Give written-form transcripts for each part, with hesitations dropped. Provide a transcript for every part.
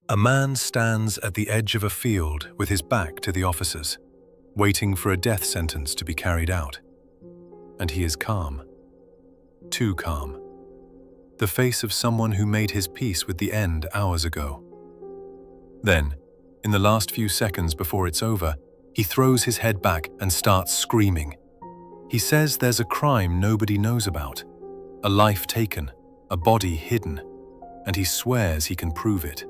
A man stands at the edge of a field with his back to the officers, waiting for a death sentence to be carried out. And he is calm. Too calm. The face of someone who made his peace with the end hours ago. Then, in the last few seconds before it's over, he throws his head back and starts screaming. He says there's a crime nobody knows about, a life taken, a body hidden, and he swears he can prove it.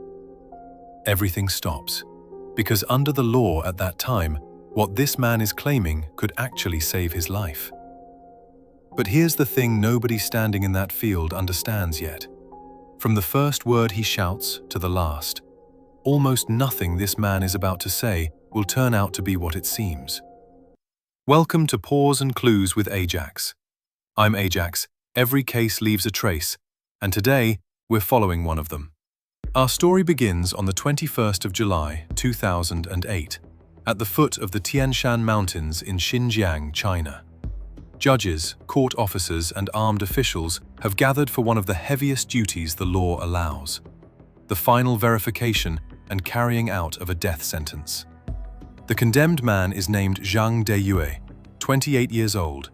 Everything stops, because under the law at that time, what this man is claiming could actually save his life. But here's the thing nobody standing in that field understands yet. From the first word he shouts to the last, almost nothing this man is about to say will turn out to be what it seems. Welcome to Paws and Clues with Ajax. I'm Ajax, every case leaves a trace, and today we're following one of them. Our story begins on the 21st of July, 2008, at the foot of the Tian Shan Mountains in Xinjiang, China. Judges, court officers, and armed officials have gathered for one of the heaviest duties the law allows: the final verification and carrying out of a death sentence. The condemned man is named Zhang Deyue, 28 years old.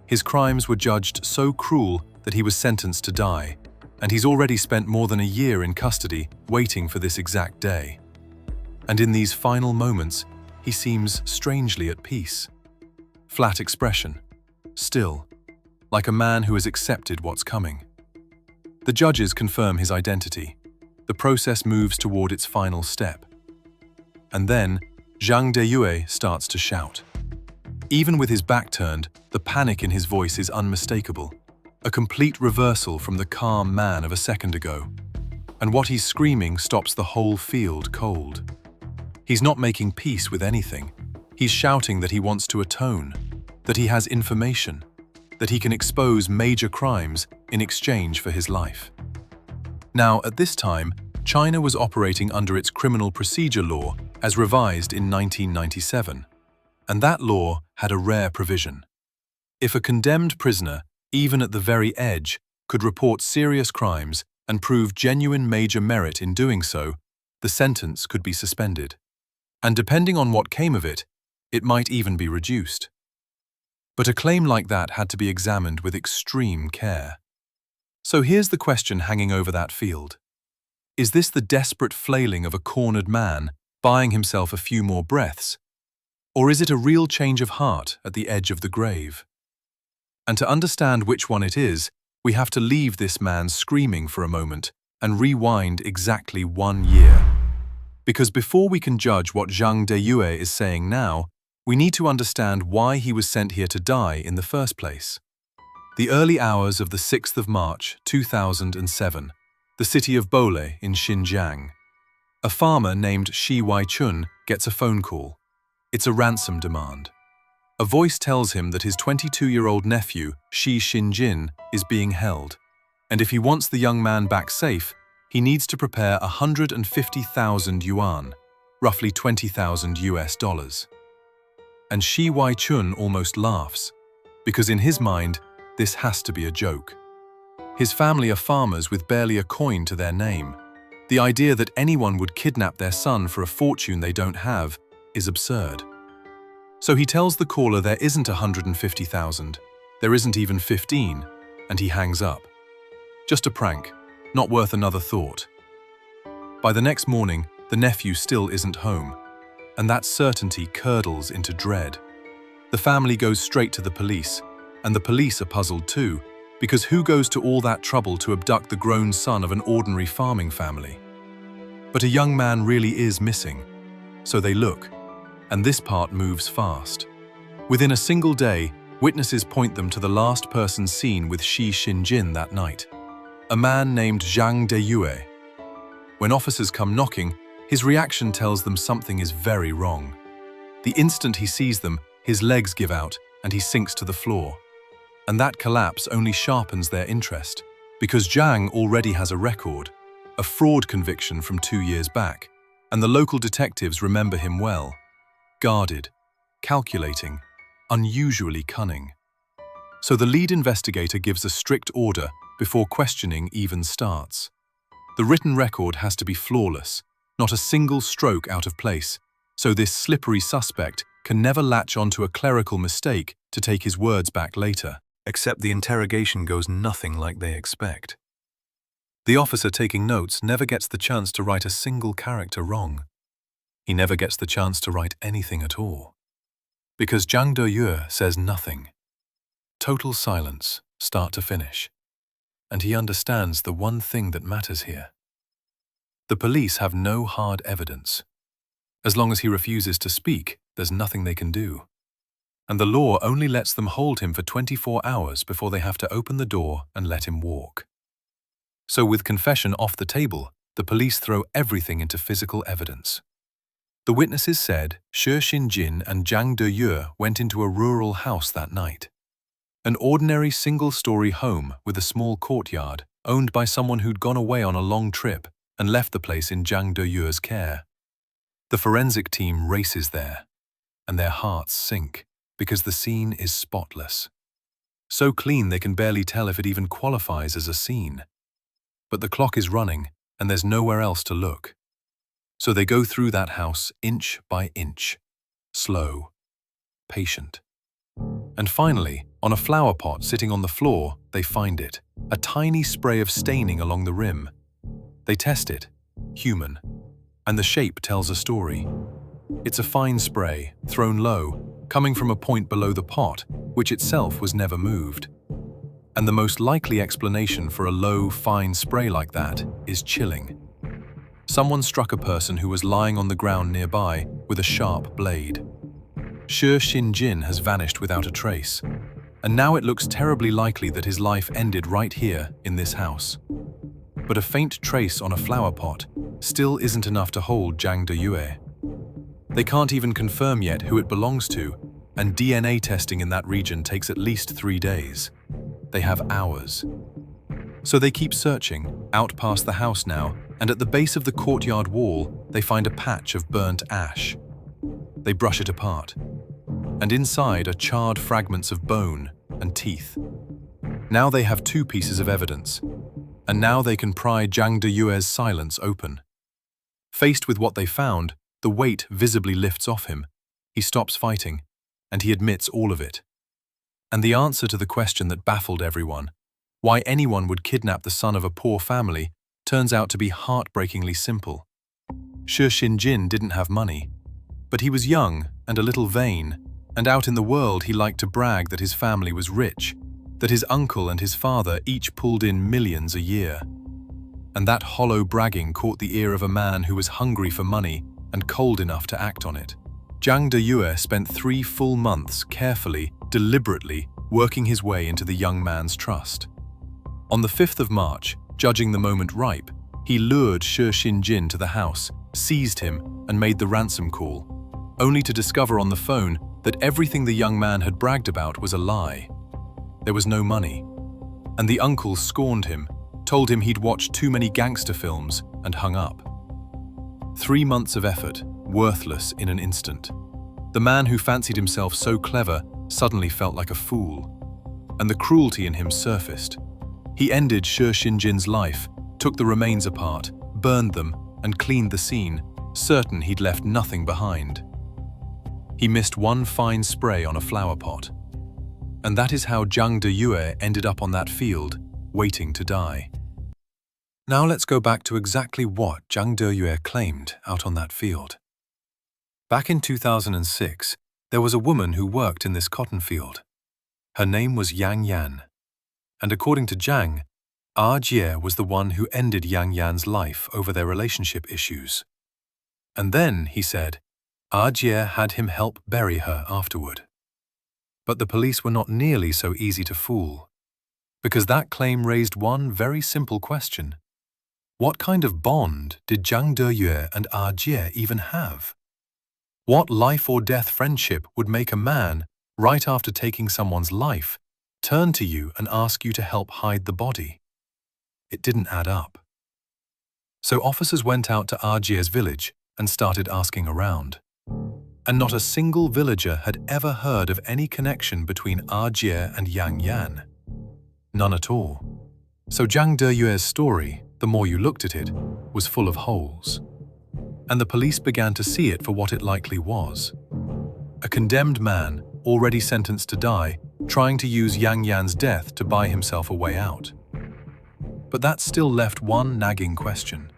His crimes were judged so cruel that he was sentenced to die, and he's already spent more than a year in custody waiting for this exact day. And in these final moments, he seems strangely at peace. Flat expression, still, like a man who has accepted what's coming. The judges confirm his identity. The process moves toward its final step. And then, Zhang Deyue starts to shout. Even with his back turned, the panic in his voice is unmistakable. A complete reversal from the calm man of a second ago. And what he's screaming stops the whole field cold. He's not making peace with anything. He's shouting that he wants to atone, that he has information, that he can expose major crimes in exchange for his life. Now, at this time, China was operating under its criminal procedure law as revised in 1997. And that law had a rare provision. If a condemned prisoner, even at the very edge, could report serious crimes and prove genuine major merit in doing so, the sentence could be suspended. And depending on what came of it, it might even be reduced. But a claim like that had to be examined with extreme care. So here's the question hanging over that field. Is this the desperate flailing of a cornered man buying himself a few more breaths? Or is it a real change of heart at the edge of the grave? And to understand which one it is, we have to leave this man screaming for a moment and rewind exactly 1 year. Because before we can judge what Zhang Deyue is saying now, we need to understand why he was sent here to die in the first place. The early hours of the 6th of March, 2007, the city of Bole in Xinjiang. A farmer named Shi Waichun gets a phone call. It's a ransom demand. A voice tells him that his 22-year-old nephew, Shi Xinjin, is being held, and if he wants the young man back safe, he needs to prepare 150,000 yuan, roughly $20,000 US. And Shi Waichun almost laughs, because in his mind, this has to be a joke. His family are farmers with barely a coin to their name. The idea that anyone would kidnap their son for a fortune they don't have is absurd. So he tells the caller there isn't 150,000, there isn't even 15, and he hangs up. Just a prank, not worth another thought. By the next morning, the nephew still isn't home, and that certainty curdles into dread. The family goes straight to the police, and the police are puzzled too, because who goes to all that trouble to abduct the grown son of an ordinary farming family? But a young man really is missing, so they look. And this part moves fast. Within a single day, witnesses point them to the last person seen with Shi Xinjin that night, a man named Zhang Deyue. When officers come knocking, his reaction tells them something is very wrong. The instant he sees them, his legs give out and he sinks to the floor. And that collapse only sharpens their interest, because Zhang already has a record, a fraud conviction from 2 years back, and the local detectives remember him well. Guarded, calculating, unusually cunning. So the lead investigator gives a strict order before questioning even starts. The written record has to be flawless, not a single stroke out of place, so this slippery suspect can never latch onto a clerical mistake to take his words back later. Except the interrogation goes nothing like they expect. The officer taking notes never gets the chance to write a single character wrong. He never gets the chance to write anything at all. Because Zhang Deyue says nothing. Total silence, start to finish. And he understands the one thing that matters here. The police have no hard evidence. As long as he refuses to speak, there's nothing they can do. And the law only lets them hold him for 24 hours before they have to open the door and let him walk. So with confession off the table, the police throw everything into physical evidence. The witnesses said Shi Xinjin and Zhang Deyue went into a rural house that night. An ordinary single-story home with a small courtyard owned by someone who'd gone away on a long trip and left the place in Zhang Deyue's care. The forensic team races there, and their hearts sink because the scene is spotless. So clean they can barely tell if it even qualifies as a scene. But the clock is running, and there's nowhere else to look. So they go through that house inch by inch, slow, patient. And finally, on a flower pot sitting on the floor, they find it, a tiny spray of staining along the rim. They test it, human, and the shape tells a story. It's a fine spray, thrown low, coming from a point below the pot, which itself was never moved. And the most likely explanation for a low, fine spray like that is chilling. Someone struck a person who was lying on the ground nearby with a sharp blade. Shi Xinjin has vanished without a trace, and now it looks terribly likely that his life ended right here in this house. But a faint trace on a flower pot still isn't enough to hold Zhang Deyue. They can't even confirm yet who it belongs to, and DNA testing in that region takes at least 3 days. They have hours. So they keep searching, out past the house now, and at the base of the courtyard wall, they find a patch of burnt ash. They brush it apart, and inside are charred fragments of bone and teeth. Now they have 2 pieces of evidence, and now they can pry Zhang Deyue's silence open. Faced with what they found, the weight visibly lifts off him. He stops fighting, and he admits all of it. And the answer to the question that baffled everyone, why anyone would kidnap the son of a poor family, turns out to be heartbreakingly simple. Shi Xinjin didn't have money, but he was young and a little vain, and out in the world he liked to brag that his family was rich, that his uncle and his father each pulled in millions a year. And that hollow bragging caught the ear of a man who was hungry for money and cold enough to act on it. Zhang Deyue spent 3 full months carefully, deliberately, working his way into the young man's trust. On the 5th of March, judging the moment ripe, he lured Shi Xinjin to the house, seized him, and made the ransom call, only to discover on the phone that everything the young man had bragged about was a lie. There was no money, and the uncle scorned him, told him he'd watched too many gangster films, and hung up. 3 months of effort, worthless in an instant. The man who fancied himself so clever suddenly felt like a fool, and the cruelty in him surfaced. He ended Shi Xinjin's life, took the remains apart, burned them, and cleaned the scene, certain he'd left nothing behind. He missed 1 fine spray on a flower pot. And that is how Zhang Deyue ended up on that field, waiting to die. Now let's go back to exactly what Zhang Deyue claimed out on that field. Back in 2006, there was a woman who worked in this cotton field. Her name was Yang Yan. And according to Zhang, Jie was the one who ended Yang Yan's life over their relationship issues. And then, he said, Jie had him help bury her afterward. But the police were not nearly so easy to fool, because that claim raised one very simple question. What kind of bond did Zhang Deyue and Jie even have? What life-or-death friendship would make a man, right after taking someone's life, turn to you and ask you to help hide the body? It didn't add up. So officers went out to Jie's village and started asking around. And not a single villager had ever heard of any connection between Jie and Yang Yan. None at all. So Zhang Deyue's story, the more you looked at it, was full of holes. and the police began to see it for what it likely was. A condemned man, already sentenced to die, trying to use Yang Yan's death to buy himself a way out. But that still left one nagging question.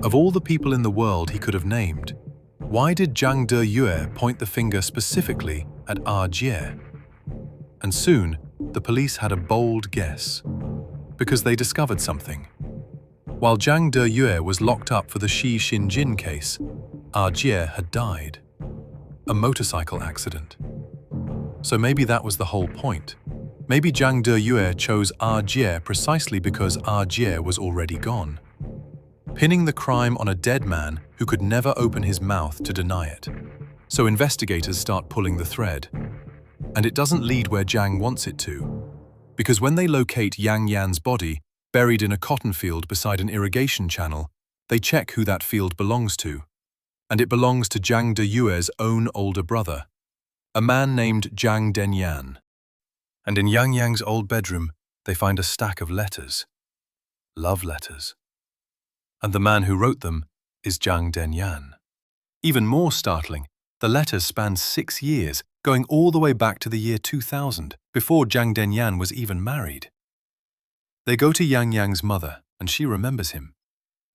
Of all the people in the world he could have named, why did Zhang Deyue point the finger specifically at Jie? And soon, the police had a bold guess, because they discovered something. While Zhang Deyue was locked up for the Shi Xinjin case, Jie had died. A motorcycle accident. So maybe that was the whole point. Maybe Zhang Deyue chose Jie precisely because Jie was already gone, pinning the crime on a dead man who could never open his mouth to deny it. So investigators start pulling the thread. And it doesn't lead where Zhang wants it to, because when they locate Yang Yan's body, buried in a cotton field beside an irrigation channel, they check who that field belongs to. And it belongs to Zhang Deyue's own older brother, a man named Zhang Denyan. And in Yang Yang's old bedroom, they find a stack of letters. Love letters. And the man who wrote them is Zhang Denyan. Even more startling, the letters span 6 years, going all the way back to the year 2000, before Zhang Denyan was even married. They go to Yang Yang's mother, and she remembers him.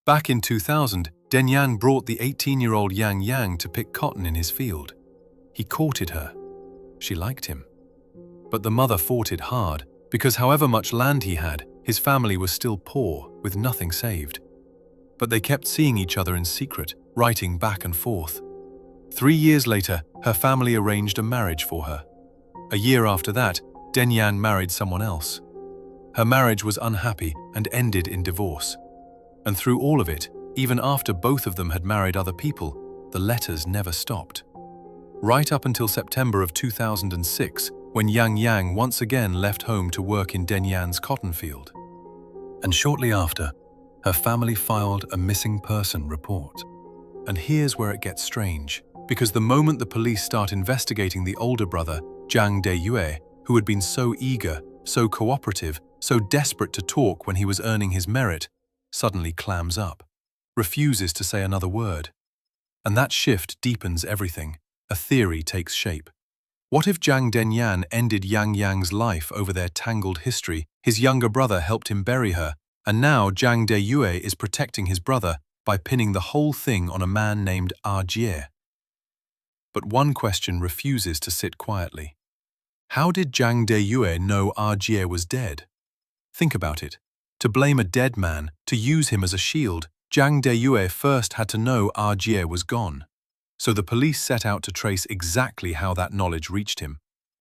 Back in 2000, Denyan brought the 18-year-old Yang Yang to pick cotton in his field. He courted her. She liked him. But the mother fought it hard, because however much land he had, his family was still poor, with nothing saved. But they kept seeing each other in secret, writing back and forth. 3 years later, her family arranged a marriage for her. A year after that, Denyan married someone else. Her marriage was unhappy and ended in divorce. And through all of it, even after both of them had married other people, the letters never stopped. Right up until September of 2006, when Yang Yang once again left home to work in Denyan's cotton field. And shortly after, her family filed a missing person report. And here's where it gets strange, because the moment the police start investigating the older brother, Zhang Deyue, who had been so eager, so cooperative, so desperate to talk when he was earning his merit, suddenly clams up, refuses to say another word. And that shift deepens everything. A theory takes shape. What if Zhang Denyan ended Yang Yang's life over their tangled history, his younger brother helped him bury her, and now Zhang Deyue is protecting his brother by pinning the whole thing on a man named Jie? But one question refuses to sit quietly. How did Zhang Deyue know Jie was dead? Think about it. To blame a dead man, to use him as a shield, Zhang Deyue first had to know Jie was gone. So the police set out to trace exactly how that knowledge reached him.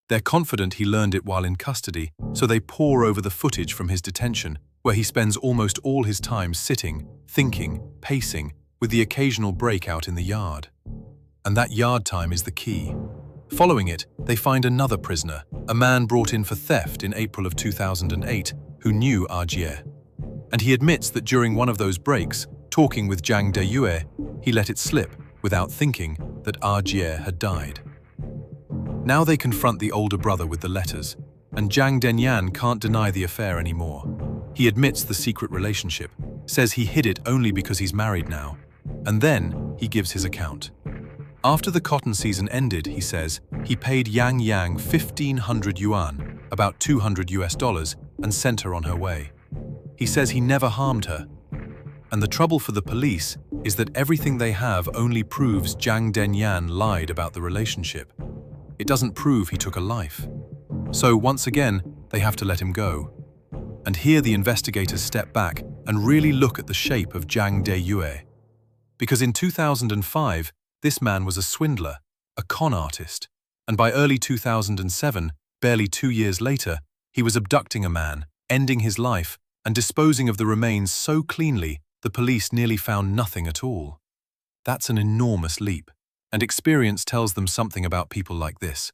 They're confident he learned it while in custody, so they pore over the footage from his detention, where he spends almost all his time sitting, thinking, pacing, with the occasional break out in the yard. And that yard time is the key. Following it, they find another prisoner, a man brought in for theft in April of 2008, who knew Jie. And he admits that during one of those breaks, talking with Zhang Deyue, he let it slip, without thinking, that Jie had died. Now they confront the older brother with the letters, and Zhang Denyan can't deny the affair anymore. He admits the secret relationship, says he hid it only because he's married now, and then he gives his account. After the cotton season ended, he says, he paid Yang Yang 1,500 yuan, about $200, and sent her on her way. He says he never harmed her. And the trouble for the police is that everything they have only proves Zhang Denyan lied about the relationship. It doesn't prove he took a life. So once again, they have to let him go. And here the investigators step back and really look at the shape of Zhang Deyue. Because in 2005, this man was a swindler, a con artist, and by early 2007, barely 2 years later, he was abducting a man, ending his life, and disposing of the remains so cleanly the police nearly found nothing at all. That's an enormous leap, and experience tells them something about people like this.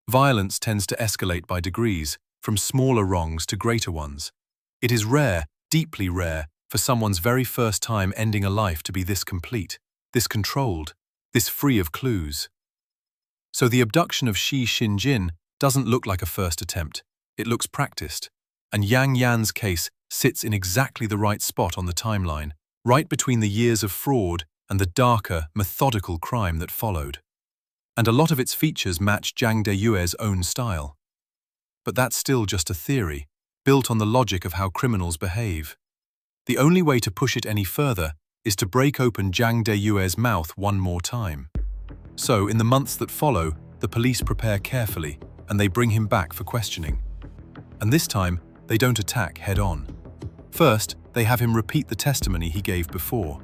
Violence tends to escalate by degrees, from smaller wrongs to greater ones. It is rare, deeply rare, for someone's very first time ending a life to be this complete, this controlled, this free of clues. So the abduction of Shi Xinjin doesn't look like a first attempt. It looks practiced. And Yang Yan's case sits in exactly the right spot on the timeline, right between the years of fraud and the darker, methodical crime that followed. And a lot of its features match Zhang Deyue's own style. But that's still just a theory, built on the logic of how criminals behave. The only way to push it any further is to break open Zhang Deyue's mouth one more time. So, in the months that follow, the police prepare carefully, and they bring him back for questioning. And this time, they don't attack head-on. First, they have him repeat the testimony he gave before.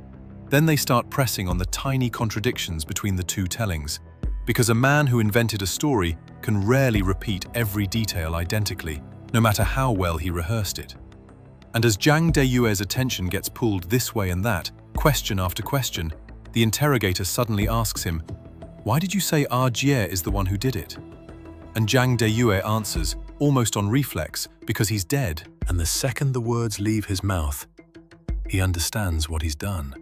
Then they start pressing on the tiny contradictions between the two tellings, because a man who invented a story can rarely repeat every detail identically, no matter how well he rehearsed it. And as Zhang Deyue's attention gets pulled this way and that, question after question, the interrogator suddenly asks him, "Why did you say Jie is the one who did it?" And Zhang Deyue answers, almost on reflex, because he's dead. And the second the words leave his mouth, he understands what he's done.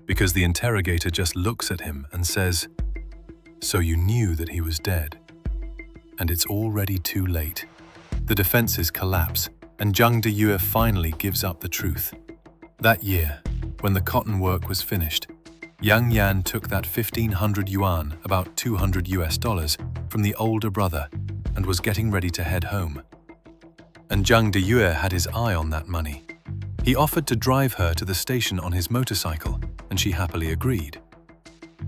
Because the interrogator just looks at him and says, "So you knew that he was dead." And it's already too late. The defenses collapse, and Zhang Deyue finally gives up the truth. That year, when the cotton work was finished, Yang Yan took that 1,500 yuan, about $200, from the older brother, and was getting ready to head home. And Zhang Deyue had his eye on that money. He offered to drive her to the station on his motorcycle, and she happily agreed.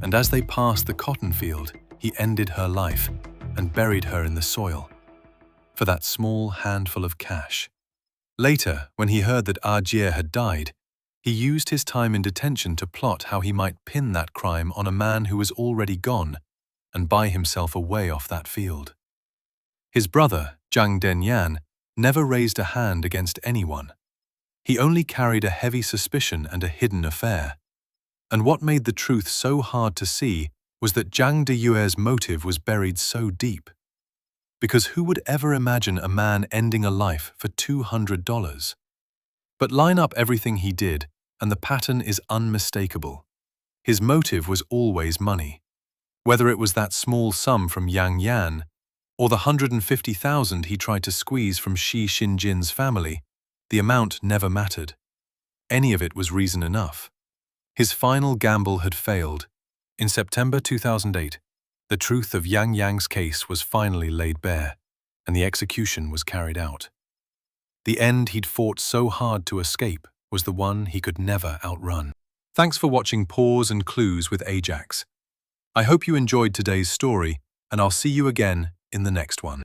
And as they passed the cotton field, he ended her life and buried her in the soil for that small handful of cash. Later, when he heard that Jie had died, he used his time in detention to plot how he might pin that crime on a man who was already gone and buy himself away off that field. His brother, Zhang Denyan, never raised a hand against anyone. He only carried a heavy suspicion and a hidden affair. And what made the truth so hard to see was that Zhang Deyue's motive was buried so deep. Because who would ever imagine a man ending a life for $200? But line up everything he did, and the pattern is unmistakable. His motive was always money. Whether it was that small sum from Yang Yan, or the 150,000 he tried to squeeze from Shi Xinjin's family, the amount never mattered. Any of it was reason enough. His final gamble had failed. In September 2008, the truth of Yang Yang's case was finally laid bare, and the execution was carried out. The end he'd fought so hard to escape was the one he could never outrun. Thanks for watching Paws and Clues with Ajax. I hope you enjoyed today's story, and I'll see you again in the next one.